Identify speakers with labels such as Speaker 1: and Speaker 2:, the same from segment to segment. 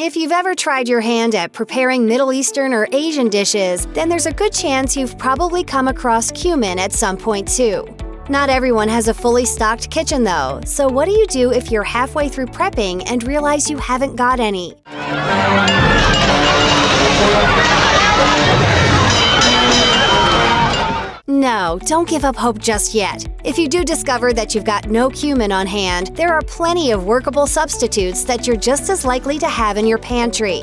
Speaker 1: If you've ever tried your hand at preparing Middle Eastern or Asian dishes, then there's a good chance you've probably come across cumin at some point too. Not everyone has a fully stocked kitchen though, so what do you do if you're halfway through prepping and realize you haven't got any? No, don't give up hope just yet. If you do discover that you've got no cumin on hand, there are plenty of workable substitutes that you're just as likely to have in your pantry.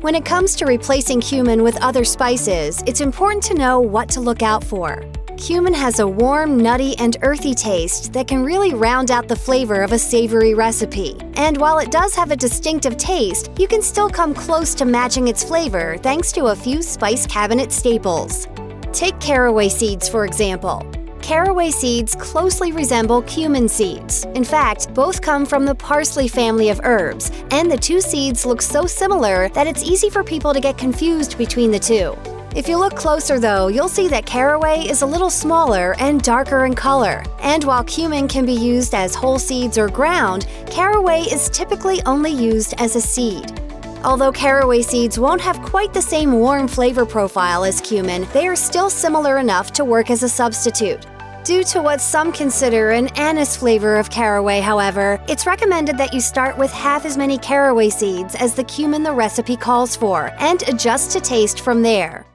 Speaker 1: When it comes to replacing cumin with other spices, it's important to know what to look out for. Cumin has a warm, nutty, and earthy taste that can really round out the flavor of a savory recipe. And while it does have a distinctive taste, you can still come close to matching its flavor thanks to a few spice cabinet staples. Take caraway seeds, for example. Caraway seeds closely resemble cumin seeds. In fact, both come from the parsley family of herbs, and the two seeds look so similar that it's easy for people to get confused between the two. If you look closer though, you'll see that caraway is a little smaller and darker in color. And while cumin can be used as whole seeds or ground, caraway is typically only used as a seed. Although caraway seeds won't have quite the same warm flavor profile as cumin, they are still similar enough to work as a substitute. Due to what some consider an anise flavor of caraway, however, it's recommended that you start with half as many caraway seeds as the cumin the recipe calls for, and adjust to taste from there.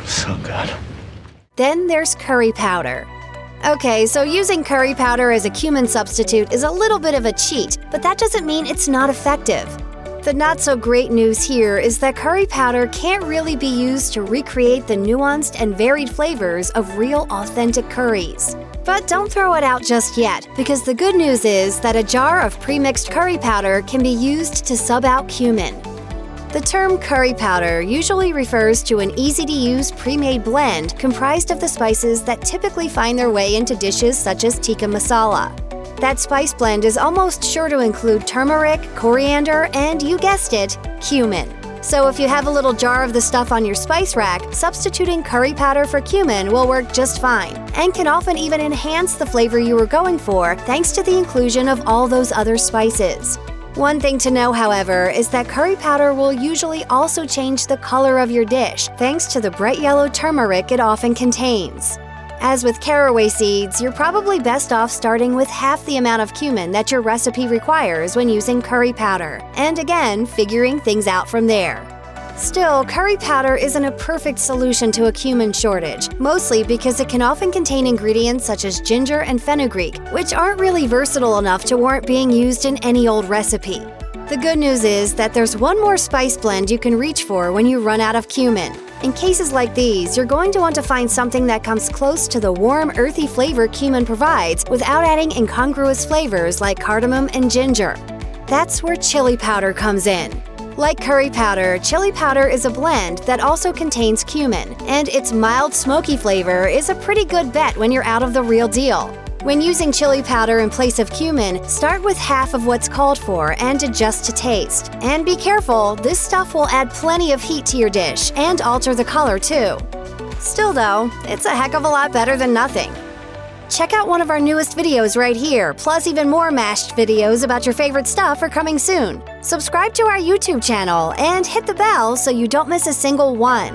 Speaker 2: So good.
Speaker 1: Then there's curry powder. Okay, so using curry powder as a cumin substitute is a little bit of a cheat, but that doesn't mean it's not effective. The not-so-great news here is that curry powder can't really be used to recreate the nuanced and varied flavors of real, authentic curries. But don't throw it out just yet, because the good news is that a jar of pre-mixed curry powder can be used to sub out cumin. The term curry powder usually refers to an easy-to-use pre-made blend comprised of the spices that typically find their way into dishes such as tikka masala. That spice blend is almost sure to include turmeric, coriander, and, you guessed it, cumin. So if you have a little jar of the stuff on your spice rack, substituting curry powder for cumin will work just fine, and can often even enhance the flavor you were going for thanks to the inclusion of all those other spices. One thing to know, however, is that curry powder will usually also change the color of your dish, thanks to the bright yellow turmeric it often contains. As with caraway seeds, you're probably best off starting with half the amount of cumin that your recipe requires when using curry powder, and again, figuring things out from there. Still, curry powder isn't a perfect solution to a cumin shortage, mostly because it can often contain ingredients such as ginger and fenugreek, which aren't really versatile enough to warrant being used in any old recipe. The good news is that there's one more spice blend you can reach for when you run out of cumin. In cases like these, you're going to want to find something that comes close to the warm, earthy flavor cumin provides without adding incongruous flavors like cardamom and ginger. That's where chili powder comes in. Like curry powder, chili powder is a blend that also contains cumin, and its mild, smoky flavor is a pretty good bet when you're out of the real deal. When using chili powder in place of cumin, start with half of what's called for and adjust to taste. And be careful, this stuff will add plenty of heat to your dish and alter the color too. Still though, it's a heck of a lot better than nothing. Check out one of our newest videos right here, plus even more mashed videos about your favorite stuff are coming soon. Subscribe to our YouTube channel and hit the bell so you don't miss a single one.